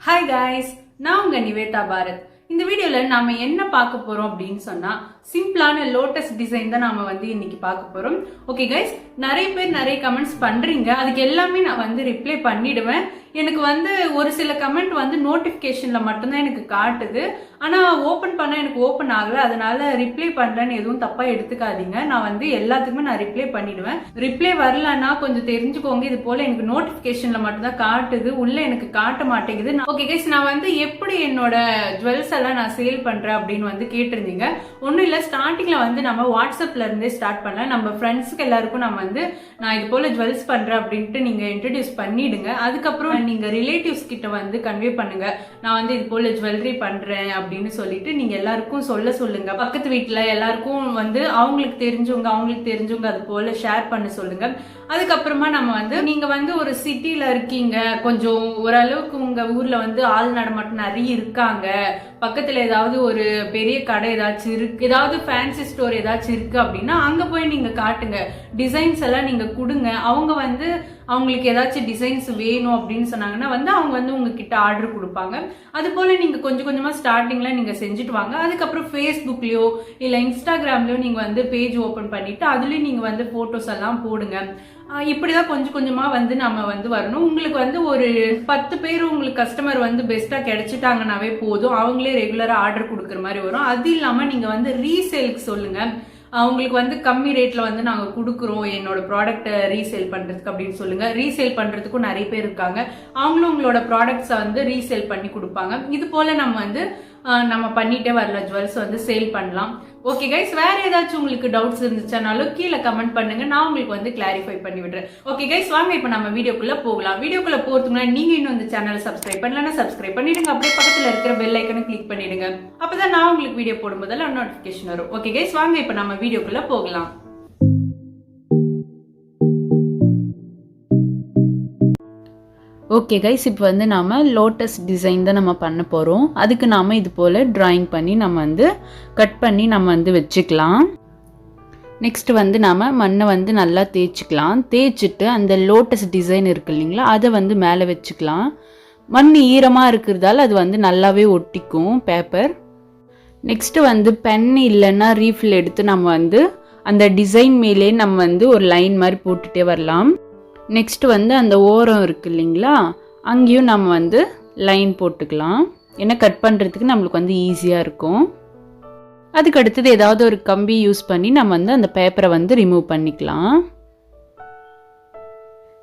Hi guys, நான் உங்க நிவேதா பாரத். இந்த வீடியோல நாம என்ன பார்க்க போறோம் அப்படின்னு சொன்னா சிம்பிளான லோட்டஸ் டிசைன் தான் நாம இன்னைக்கு பார்க்க போறோம். ஓகே கைஸ், நிறைய பேர் நிறைய கமெண்ட்ஸ் பண்றீங்க. அதுக்கு எல்லாமே நான் ரிப்ளை பண்ணிடுவேன். எனக்கு ஒரு சில கமெண்ட் நோட்டிபிகேஷன்ல மட்டும்தான் எனக்கு காட்டுது. ஆனா ஓபன் பண்ண எனக்கு ஓபன் ஆகல. அதனால ரிப்ளை பண்றேன்னு எதுவும் தப்பா எடுத்துக்காதீங்க. நான் எல்லாத்துக்குமே நான் ரிப்ளை பண்ணிடுவேன். ரிப்ளை வரலன்னா கொஞ்சம் தெரிஞ்சுக்கோங்க. இது போல எனக்கு நோட்டிபிகேஷன்ல மட்டும்தான் காட்டுது, உள்ள எனக்கு காட்ட மாட்டேங்குது. ஓகே கைஸ், நான் எப்படி என்னோட ஜுவல்ஸ் எல்லாம் நான் சேல் பண்றேன் அப்படின்னு கேட்டிருந்தீங்க. ஒன்னும் இல்ல, ஸ்டார்டிங்ல நம்ம வாட்ஸ்அப்ல இருந்தே ஸ்டார்ட் பண்ணலாம். நம்ம ஃப்ரெண்ட்ஸ்க்கு எல்லாருக்கும் நான் இது போல ஜுவல்ஸ் பண்றேன் அப்படின்ட்டு நீங்க இன்ட்ரடியூஸ் பண்ணிடுங்க. அதுக்கப்புறம் நீங்க ரிலேட்டிவ்ஸ் கிட்ட கன்வே பண்ணுங்க, நான் இது போல ஜுவல்லரி பண்றேன் அப்படின்னு சொல்லிட்டு நீங்க எல்லாருக்கும் சொல்லுங்க. பக்கத்து வீட்டுல எல்லாருக்கும் அவங்களுக்கு தெரிஞ்சவங்க அது போல ஷேர் பண்ண சொல்லுங்க. அதுக்கப்புறமா நம்ம நீங்க ஒரு சிட்டில இருக்கீங்க, கொஞ்சம் ஓரளவுக்கு உங்க ஊர்ல ஆள் நடமாட்டம் நிறைய இருக்காங்க, பக்கத்துல ஏதாவது ஒரு பெரிய கடை ஏதாச்சும் இருக்கு, ஏதாவது ஃபேன்சி ஸ்டோர் ஏதாச்சும் இருக்கு அப்படின்னா அங்க போய் நீங்க காட்டுங்க. டிசைன்ஸ் எல்லாம் நீங்க கொடுங்க. அவங்க அவங்களுக்கு ஏதாச்சும் டிசைன்ஸ் வேணும் அப்படின்னு சொன்னாங்கன்னா அவங்க உங்ககிட்ட ஆர்டர் கொடுப்பாங்க. அது போல நீங்க கொஞ்சம் கொஞ்சமா ஸ்டார்டிங்ல நீங்க செஞ்சுட்டு வாங்க. அதுக்கப்புறம் ஃபேஸ்புக்லயோ இல்ல இன்ஸ்டாகிராம்லயோ நீங்க பேஜ் ஓபன் பண்ணிட்டு அதுலயும் நீங்க போட்டோஸ் எல்லாம் போடுங்க. இப்படிதான் கொஞ்சம் கொஞ்சமா நம்ம வரணும். உங்களுக்கு ஒரு 10 பேர் உங்களுக்கு கஸ்டமர் பெஸ்டா கிடைச்சிட்டாங்கன்னாவே போதும். அவங்களே ரெகுலரா ஆர்டர் கொடுக்குற மாதிரி வரும். அது இல்லாம நீங்க ரீசேலுக்கு சொல்லுங்க. அவங்களுக்கு கம்மி ரேட்ல நாங்க கொடுக்குறோம் என்னோட ப்ராடக்ட்டை ரீசேல் பண்றதுக்கு அப்படின்னு சொல்லுங்க. ரீசேல் பண்றதுக்கும் நிறைய பேர் இருக்காங்க. அவங்களும் உங்களோட ப்ராடக்ட்ஸை ரீசேல் பண்ணி கொடுப்பாங்க. இது போல நம்ம பண்ணிட்டே வரலாம், ஜுவல்ஸ் சேல் பண்ணலாம். ஓகே கைஸ், வேற ஏதாச்சும் உங்களுக்கு டவுட்ஸ் இருந்துச்சுனாலும் கீழே கமெண்ட் பண்ணுங்க, நான் உங்களுக்கு கிளாரிஃபை பண்ணி விடுறேன். ஓகே கைஸ், வாங்க இப்ப நம்ம வீடியோக்குள்ள போகலாம். வீடியோக்குள்ள போறதுக்கு நீங்க இன்னும் இந்த சேனலை சப்ஸ்கிரைப் பண்ணலன்னா சப்ஸ்கிரைப் பண்ணிடுங்க. அப்படியே பக்கத்துல இருக்கிற பெல் ஐக்கனை கிளிக் பண்ணிடுங்க. அப்பதான் நான் உங்களுக்கு வீடியோ போடும்போதெல்லாம் நோட்டிபிகேஷன் வரும். ஓகே கைஸ், வாங்க இப்ப நம்ம வீடியோக்குள்ள போகலாம். ஓகே கைஸ், இப்போ நாம லோட்டஸ் டிசைன் தான் நம்ம பண்ண போகிறோம். அதுக்கு நாம் இது போல் ட்ராயிங் பண்ணி நம்ம கட் பண்ணி நம்ம வச்சுக்கலாம். நெக்ஸ்ட் நாம் மண்ணை நல்லா தேய்ச்சிக்கலாம். தேய்ச்சிட்டு அந்த லோட்டஸ் டிசைன் இருக்கு இல்லைங்களா, அதை மேலே வச்சுக்கலாம். மண் ஈரமாக இருக்கிறதால அது நல்லாவே ஒட்டிக்கும் பேப்பர். நெக்ஸ்ட்டு பென் இல்லைன்னா ரீஃபில் எடுத்து நம்ம அந்த டிசைன் மேலே நம்ம ஒரு லைன் மாதிரி போட்டுகிட்டே வரலாம். நெக்ஸ்ட் அந்த ஓரம் இருக்கு இல்லைங்களா, அங்கேயும் நம்ம லைன் போட்டுக்கலாம். ஏன்னா கட் பண்ணுறதுக்கு நம்மளுக்கு ஈஸியாக இருக்கும். அதுக்கு அடுத்தது ஏதாவது ஒரு கம்பி யூஸ் பண்ணி நம்ம அந்த பேப்பரை ரிமூவ் பண்ணிக்கலாம்.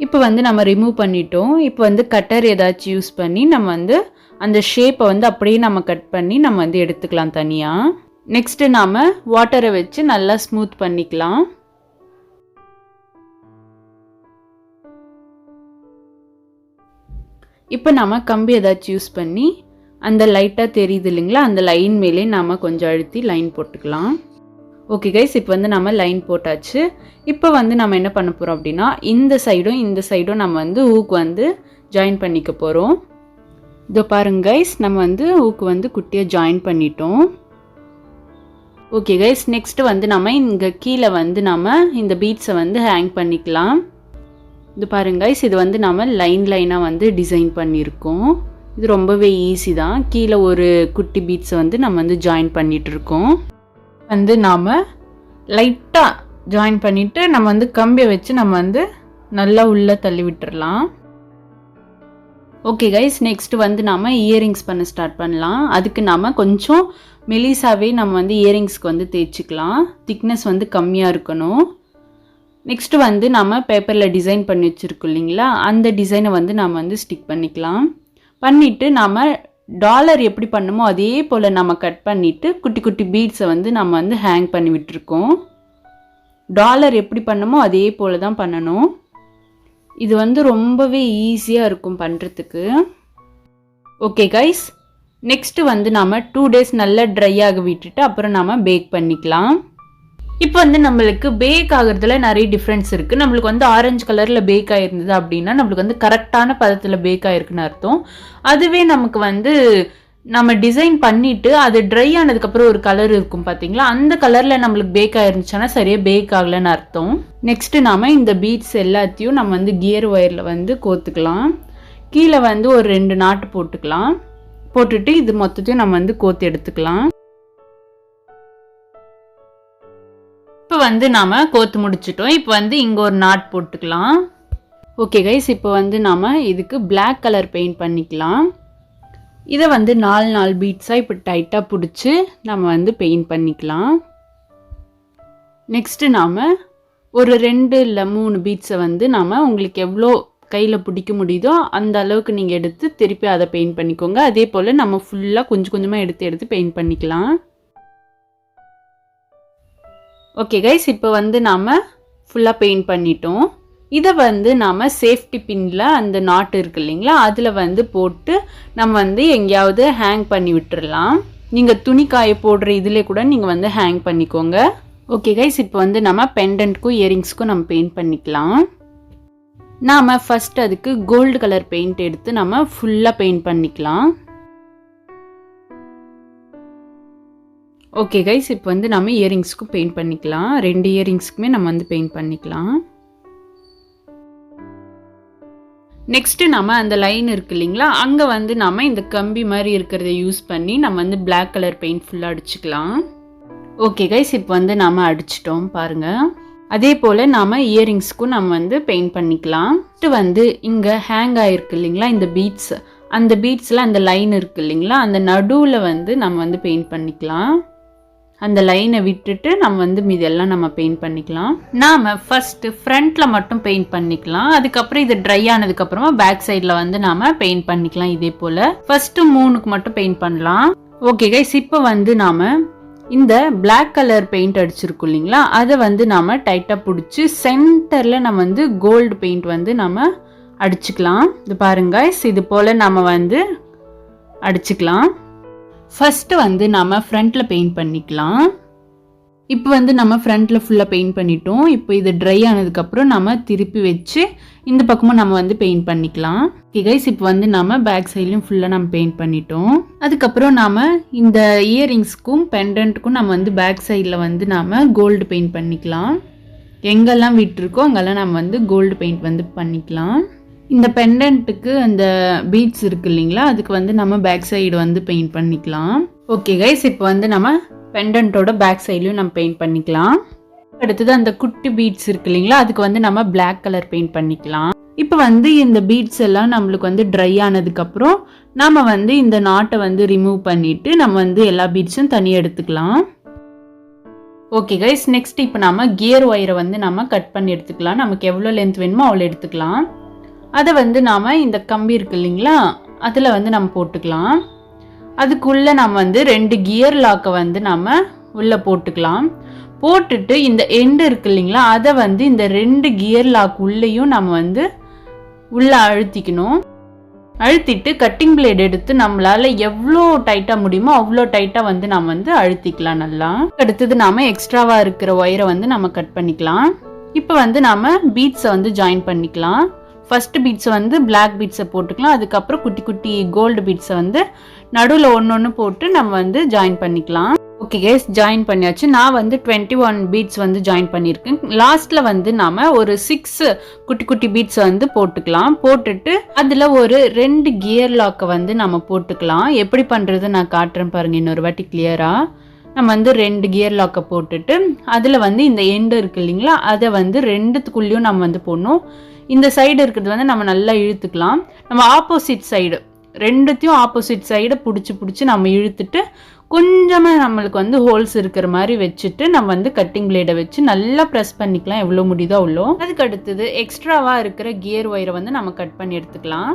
இப்போ நம்ம ரிமூவ் பண்ணிட்டோம். இப்போ கட்டர் ஏதாச்சும் யூஸ் பண்ணி நம்ம அந்த ஷேப்பை அப்படியே நம்ம கட் பண்ணி நம்ம எடுத்துக்கலாம் தனியாக. நெக்ஸ்ட்டு நாம் வாட்டரை வச்சு நல்லா ஸ்மூத் பண்ணிக்கலாம். இப்போ நம்ம கம்பி ஏதாச்சும் யூஸ் பண்ணி அந்த லைட்டாக தெரியுது இல்லைங்களா, அந்த லைன் மேலே நாம் கொஞ்சம் அழுத்தி லைன் போட்டுக்கலாம். ஓகே கைஸ், இப்போ நம்ம லைன் போட்டாச்சு. இப்போ நம்ம என்ன பண்ண போகிறோம் அப்படின்னா இந்த சைடும் நம்ம ஊக்கு ஜாயின் பண்ணிக்க போகிறோம். இதோ பாருங்க கைஸ், நம்ம ஊக்கு குட்டியாக ஜாயின் பண்ணிட்டோம். ஓகே கைஸ், நெக்ஸ்ட்டு நம்ம இங்கே கீழே நம்ம இந்த பீட்ஸை ஹேங் பண்ணிக்கலாம். இது பாருங்க கைஸ், இது நம்ம லைனாக டிசைன் பண்ணியிருக்கோம். இது ரொம்பவே ஈஸி தான். கீழே ஒரு குட்டி பீட்ஸை நம்ம ஜாயின் பண்ணிட்டு இருக்கோம். நாம் லைட்டாக ஜாயின் பண்ணிவிட்டு நம்ம கம்பியை வச்சு நம்ம நல்லா உள்ளே தள்ளி விட்டுடலாம். ஓகே கைஸ், நெக்ஸ்ட் நாம் இயரிங்ஸ் பண்ண ஸ்டார்ட் பண்ணலாம். அதுக்கு நாம் கொஞ்சம் மெலிசாவே நம்ம இயரிங்ஸ்க்கு தேய்ச்சிக்கலாம். திக்னஸ் கம்மியாக இருக்கணும். நெக்ஸ்ட்டு நம்ம பேப்பரில் டிசைன் பண்ணி வச்சுருக்கோம் இல்லைங்களா, அந்த டிசைனை நாம் ஸ்டிக் பண்ணிக்கலாம். பண்ணிவிட்டு நாம் டாலர் எப்படி பண்ணுமோ அதே போல் நம்ம கட் பண்ணிவிட்டு குட்டி குட்டி பீட்ஸை நம்ம ஹேங் பண்ணி விட்டுருக்கோம். டாலர் எப்படி பண்ணுமோ அதே போல் தான் பண்ணணும். இது ரொம்பவே ஈஸியாக இருக்கும் பண்ணுறதுக்கு. ஓகே கைஸ், நெக்ஸ்ட்டு நாம் 2 days நல்லா ட்ரை ஆக விட்டுட்டு அப்புறம் நாம் பேக் பண்ணிக்கலாம். இப்போ நம்மளுக்கு பேக் ஆகுறதுல நிறைய டிஃப்ரென்ஸ் இருக்குது. நம்மளுக்கு ஆரஞ்சு கலரில் பேக் ஆகிருந்தது அப்படின்னா நம்மளுக்கு கரெக்டான பதத்தில் பேக் ஆகிருக்குன்னு அர்த்தம். அதுவே நமக்கு நம்ம டிசைன் பண்ணிவிட்டு அது ட்ரை ஆனதுக்கப்புறம் ஒரு கலர் இருக்கும் பார்த்தீங்களா, அந்த கலரில் நம்மளுக்கு பேக் ஆயிருந்துச்சுன்னா சரியாக பேக் ஆகலைன்னு அர்த்தம். நெக்ஸ்ட்டு நாம் இந்த பீட்ஸ் எல்லாத்தையும் நம்ம கியர் ஒயரில் கோத்துக்கலாம். கீழே வந்து ஒரு 2 நாட்டு போட்டுக்கலாம். போட்டுட்டு இது மொத்தத்தையும் நம்ம வந்து கோத்து எடுத்துக்கலாம். இப்போ வந்து நாம கோத்து முடிச்சிட்டோம். இப்போ வந்து இங்கே ஒரு நாட் போட்டுக்கலாம். ஓகே கைஸ், இப்போ வந்து நாம இதுக்கு பிளாக் கலர் பெயிண்ட் பண்ணிக்கலாம். இதை வந்து 4 பீட்ஸாக இப்போ டைட்டாக பிடிச்சி நம்ம வந்து பெயிண்ட் பண்ணிக்கலாம். நெக்ஸ்ட்டு நாம் ஒரு 2 இல்லை 3 பீட்ஸை வந்து நாம் உங்களுக்கு எவ்வளோ கையில் பிடிக்க முடியுதோ அந்த அளவுக்கு நீங்கள் எடுத்து திருப்பி அதை பெயிண்ட் பண்ணிக்கோங்க. அதே போல் நம்ம ஃபுல்லாக கொஞ்சம் கொஞ்சமாக எடுத்து பெயிண்ட் பண்ணிக்கலாம். ஓகே கைஸ், இப்போ வந்து நாம் ஃபுல்லாக பெயிண்ட் பண்ணிட்டோம். இதை வந்து நாம் சேஃப்டி பின்னில் அந்த நாட் இருக்கு இல்லைங்களா, அதில் வந்து போட்டு நம்ம வந்து எங்கேயாவது ஹேங் பண்ணி விட்டுறலாம். நீங்கள் துணி காய போடுற இதில் கூட நீங்கள் வந்து ஹேங் பண்ணிக்கோங்க. ஓகே கைஸ், இப்போ வந்து நம்ம பெண்டன்ட்க்கும் இயரிங்ஸ்க்கும் நம்ம பெயிண்ட் பண்ணிக்கலாம். நாம் ஃபஸ்ட் அதுக்கு கோல்டு கலர் பெயிண்ட் எடுத்து நம்ம ஃபுல்லாக பெயிண்ட் பண்ணிக்கலாம். ஓகே கைஸ், இப்போ வந்து நம்ம இயரிங்ஸ்க்கும் பெயிண்ட் பண்ணிக்கலாம். 2 இயரிங்ஸ்க்குமே நம்ம வந்து பெயிண்ட் பண்ணிக்கலாம். நெக்ஸ்ட்டு நம்ம அந்த லைன் இருக்கு இல்லைங்களா, அங்கே வந்து நம்ம இந்த கம்பி மாதிரி இருக்கிறத யூஸ் பண்ணி நம்ம வந்து பிளாக் கலர் பெயிண்ட் ஃபுல்லாக அடிச்சுக்கலாம். ஓகே கைஸ், இப்போ வந்து நம்ம அடிச்சிட்டோம் பாருங்கள். அதே போல் நாம் இயரிங்ஸ்க்கும் நம்ம வந்து பெயிண்ட் பண்ணிக்கலாம். வந்து இங்கே ஹேங் ஆகிருக்கு இல்லைங்களா இந்த பீட்ஸ், அந்த பீட்ஸில் அந்த லைன் இருக்கு இல்லைங்களா, அந்த நடுவில் வந்து நம்ம வந்து பெயிண்ட் பண்ணிக்கலாம். அந்த லைனை விட்டுட்டு நம்ம வந்து மீதெல்லாம் நம்ம பெயிண்ட் பண்ணிக்கலாம். நாம் ஃபஸ்ட்டு ஃப்ரண்ட்டில் மட்டும் பெயிண்ட் பண்ணிக்கலாம். அதுக்கப்புறம் இது ட்ரை ஆனதுக்கப்புறமா பேக் சைடில் வந்து நாம் பெயிண்ட் பண்ணிக்கலாம். இதே போல் ஃபஸ்ட்டு 3க்கு மட்டும் பெயிண்ட் பண்ணலாம். ஓகே கைஸ், இப்போ வந்து நாம் இந்த பிளாக் கலர் பெயிண்ட் அடிச்சிருக்கோம் இல்லைங்களா, அதை வந்து நாம் டைட்டாக பிடிச்சி சென்டரில் நம்ம வந்து கோல்டு பெயிண்ட் வந்து நம்ம அடிச்சுக்கலாம். இது பாருங்க கைஸ், இது போல் நம்ம வந்து அடிச்சுக்கலாம். ஃபஸ்ட்டு வந்து நம்ம ஃப்ரண்ட்டில் பெயிண்ட் பண்ணிக்கலாம். இப்போ வந்து நம்ம ஃப்ரண்ட்டில் ஃபுல்லாக பெயிண்ட் பண்ணிட்டோம். இப்போ இது ட்ரை ஆனதுக்கப்புறம் நம்ம திருப்பி வச்சு இந்த பக்கமும் நம்ம வந்து பெயிண்ட் பண்ணிக்கலாம். ஓகே கைஸ், இப்போ வந்து நம்ம பேக் சைட்லையும் ஃபுல்லாக நம்ம பெயிண்ட் பண்ணிட்டோம். அதுக்கப்புறம் நாம் இந்த இயரிங்ஸ்க்கும் பெண்டன்ட்டுக்கும் நம்ம வந்து பேக் சைடில் வந்து நாம் கோல்டு பெயிண்ட் பண்ணிக்கலாம். எங்கெல்லாம் விட்டுருக்கோ அங்கெல்லாம் நம்ம வந்து கோல்டு பெயிண்ட் வந்து பண்ணிக்கலாம். இந்த பெண்டன்ட்டுக்கு அந்த பீட்ஸ் இருக்கு இல்லைங்களா, அதுக்கு வந்து நம்ம பேக் சைடு வந்து பெயிண்ட் பண்ணிக்கலாம். ஓகே கைஸ், இப்போ வந்து நம்ம பெண்டன்ட்டோட பேக் சைட்லையும் நம்ம பெயிண்ட் பண்ணிக்கலாம். அடுத்தது அந்த குட்டி பீட்ஸ் இருக்கு இல்லைங்களா, அதுக்கு வந்து நம்ம பிளாக் கலர் பெயிண்ட் பண்ணிக்கலாம். இப்போ வந்து இந்த பீட்ஸ் எல்லாம் நம்மளுக்கு வந்து ட்ரை ஆனதுக்கப்புறம் நம்ம வந்து இந்த நாட்டை வந்து ரிமூவ் பண்ணிவிட்டு நம்ம வந்து எல்லா பீட்ஸும் தனியாக எடுத்துக்கலாம். ஓகே கைஸ், நெக்ஸ்ட் இப்போ நம்ம கியர் ஒயரை வந்து நம்ம கட் பண்ணி எடுத்துக்கலாம். நமக்கு எவ்வளோ லென்த் வேணுமோ அவ்வளோ எடுத்துக்கலாம். அதை வந்து நாம் இந்த கம்பி இருக்கு இல்லைங்களா, அதில் வந்து நம்ம போட்டுக்கலாம். அதுக்குள்ளே நம்ம வந்து 2 கியர் லாக்கை வந்து நம்ம உள்ளே போட்டுக்கலாம். போட்டுட்டு இந்த எண்டு இருக்கு இல்லைங்களா, அதை வந்து இந்த 2 கியர் லாக் உள்ளேயும் நம்ம வந்து உள்ளே அழுத்திக்கணும். அழுத்திட்டு கட்டிங் பிளேட் எடுத்து நம்மளால் எவ்வளோ டைட்டாக முடியுமோ அவ்வளோ டைட்டாக வந்து நம்ம வந்து அழுத்திக்கலாம் நல்லா. அடுத்தது நாம் எக்ஸ்ட்ராவாக இருக்கிற ஒயரை வந்து நம்ம கட் பண்ணிக்கலாம். இப்போ வந்து நாம் பீட்ஸை வந்து ஜாயின் பண்ணிக்கலாம். ஃபர்ஸ்ட் பீட்ஸை வந்து பிளாக் பீட்ஸை போட்டுக்கலாம். அதுக்கப்புறம் குட்டி குட்டி கோல்டு பீட்ஸை வந்து நடுவில் ஒன்று போட்டு நம்ம வந்து ஜாயின் பண்ணிக்கலாம். ஓகே கைஸ், ஜாயின் பண்ணியாச்சு. நான் வந்து 21 பீட்ஸ் வந்து ஜாயின் பண்ணியிருக்கேன். லாஸ்ட்டில் வந்து நாம் ஒரு 6 குட்டி குட்டி பீட்ஸை வந்து போட்டுக்கலாம். போட்டுட்டு அதில் ஒரு 2 கியர் லாக்கை வந்து நம்ம போட்டுக்கலாம். எப்படி பண்ணுறது நான் காட்டுறேன் பாருங்கள் இன்னொரு வாட்டி கிளியராக. நம்ம வந்து 2 கியர் லாக்கை போட்டுட்டு அதில் வந்து இந்த எண்டு இருக்கு இல்லைங்களா, அதை வந்து 2த்துக்குள்ளேயும் நம்ம வந்து போடணும். இந்த சைடு இருக்கிறது வந்து நம்ம நல்லா இழுத்துக்கலாம். நம்ம ஆப்போசிட் சைடு 2த்தையும் ஆப்போசிட் சைடை பிடிச்சி நம்ம இழுத்துட்டு கொஞ்சமாக நம்மளுக்கு வந்து ஹோல்ஸ் இருக்கிற மாதிரி வச்சுட்டு நம்ம வந்து கட்டிங் பிளேடை வச்சு நல்லா ப்ரெஸ் பண்ணிக்கலாம் எவ்வளோ முடியுதோ அவ்வளோ. அதுக்கு அடுத்தது எக்ஸ்ட்ராவாக இருக்கிற கியர் ஒயரை வந்து நம்ம கட் பண்ணி எடுத்துக்கலாம்.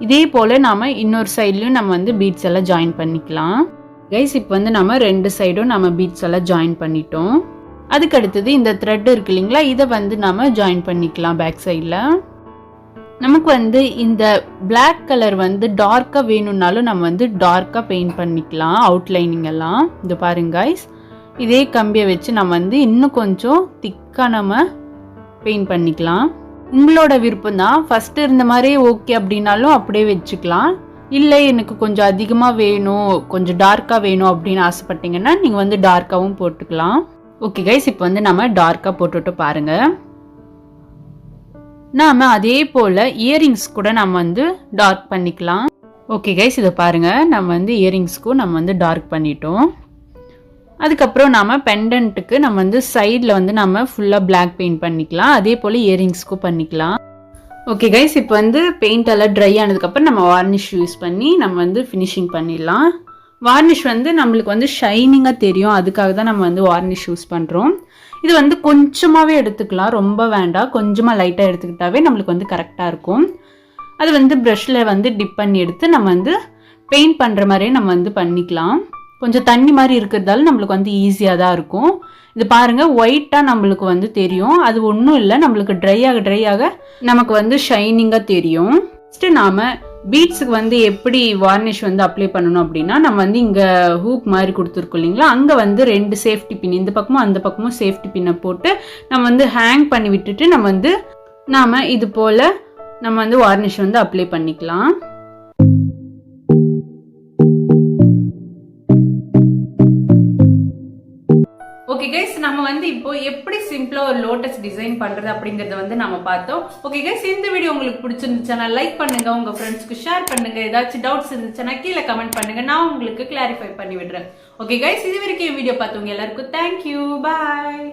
இதே போல் நாம் இன்னொரு சைட்லையும் நம்ம வந்து பீட்ஸ் எல்லாம் ஜாயின் பண்ணிக்கலாம். கைஸ், இப்போ வந்து நம்ம 2 சைடும் நம்ம பீட்ஸ் எல்லாம் ஜாயின் பண்ணிட்டோம். அதுக்கு அடுத்தது இந்த த்ரெட் இருக்கு இல்லைங்களா, இதை வந்து நம்ம ஜாயின் பண்ணிக்கலாம் பேக் சைடில். நமக்கு வந்து இந்த பிளாக் கலர் வந்து டார்க்காக வேணும்னாலும் நம்ம வந்து டார்க்காக பெயிண்ட் பண்ணிக்கலாம் அவுட்லைனிங் எல்லாம். இது பாருங்க கைஸ், இதே கம்பியை வச்சு நம்ம வந்து இன்னும் கொஞ்சம் திக்காக நம்ம பெயிண்ட் பண்ணிக்கலாம். உங்களோட விருப்பம் தான். ஃபஸ்ட்டு இருந்த மாதிரியே ஓகே அப்படின்னாலும் அப்படியே வச்சுக்கலாம். இல்லை எனக்கு கொஞ்சம் அதிகமாக வேணும், கொஞ்சம் டார்க்காக வேணும் அப்படின்னு ஆசைப்பட்டீங்கன்னா நீங்கள் வந்து டார்க்காகவும் போட்டுக்கலாம். ஓகே கைஸ், இப்போ வந்து நம்ம டார்க்காக போட்டுட்டு பாருங்கள். நாம அதே போல் இயரிங்ஸ் கூட நம்ம வந்து டார்க் பண்ணிக்கலாம். ஓகே கைஸ், இதை பாருங்கள், நம்ம வந்து இயரிங்ஸ்க்கும் நம்ம வந்து டார்க் பண்ணிட்டோம். அதுக்கப்புறம் நாம் பெண்டன்ட்டுக்கு நம்ம வந்து சைடில் வந்து நம்ம ஃபுல்லாக பிளாக் பெயிண்ட் பண்ணிக்கலாம். அதே போல் இயரிங்ஸ்க்கும் பண்ணிக்கலாம். ஓகே கைஸ், இப்போ வந்து பெயிண்ட் எல்லாம் ட்ரை ஆனதுக்கப்புறம் நம்ம வார்னிஷ் யூஸ் பண்ணி நம்ம வந்து ஃபினிஷிங் பண்ணிடலாம். வார்னிஷ் வந்து நம்மளுக்கு வந்து ஷைனிங்காக தெரியும், அதுக்காக தான் நம்ம வந்து வார்னிஷ் யூஸ் பண்ணுறோம். இது வந்து கொஞ்சமாகவே எடுத்துக்கலாம், ரொம்ப வேண்டாம், கொஞ்சமாக லைட்டாக எடுத்துக்கிட்டாவே நம்மளுக்கு வந்து கரெக்டாக இருக்கும். அது வந்து ப்ரஷில் வந்து டிப் பண்ணி எடுத்து நம்ம வந்து பெயிண்ட் பண்ணுற மாதிரியே நம்ம வந்து பண்ணிக்கலாம். கொஞ்சம் தண்ணி மாதிரி இருக்கிறதால நம்மளுக்கு வந்து ஈஸியாக தான் இருக்கும். இது பாருங்கள், ஒயிட்டாக நம்மளுக்கு வந்து தெரியும். அது ஒன்றும் இல்லை, நம்மளுக்கு ட்ரை ஆக நமக்கு வந்து ஷைனிங்காக தெரியும். ஃபஸ்ட்டு நாம் பீட்ஸுக்கு வந்து எப்படி வார்னிஷ் வந்து அப்ளை பண்ணணும் அப்படின்னா, நம்ம வந்து இங்கே ஹூக் மாதிரி கொடுத்துருக்கோம் இல்லைங்களா, அங்கே வந்து 2 சேஃப்டி பின், இந்த பக்கமும் அந்த பக்கமும் சேஃப்டி பின்னை போட்டு நம்ம வந்து ஹேங் பண்ணி விட்டுட்டு நம்ம வந்து இது போல் நம்ம வந்து வார்னிஷ் வந்து அப்ளை பண்ணிக்கலாம். ஓகே கைஸ், நம்ம வந்து இப்போ எப்படி சிம்பிளா ஒரு லோட்டஸ் டிசைன் பண்றது அப்படிங்கறத வந்து நம்ம பார்த்தோம். ஓகே கைஸ், இந்த வீடியோ உங்களுக்கு பிடிச்சிருந்துச்சுன்னா லைக் பண்ணுங்க, உங்க ஃப்ரெண்ட்ஸ்க்கு ஷேர் பண்ணுங்க. ஏதாச்சும் டவுட்ஸ் இருந்துச்சுன்னா கீழே கமெண்ட் பண்ணுங்க, நான் உங்களுக்கு கிளாரிஃபை பண்ணி விடுறேன். ஓகே கைஸ், இது வரைக்கும் வீடியோ பார்த்தவங்க எல்லாருக்கும் தேங்க்யூ, பாய்.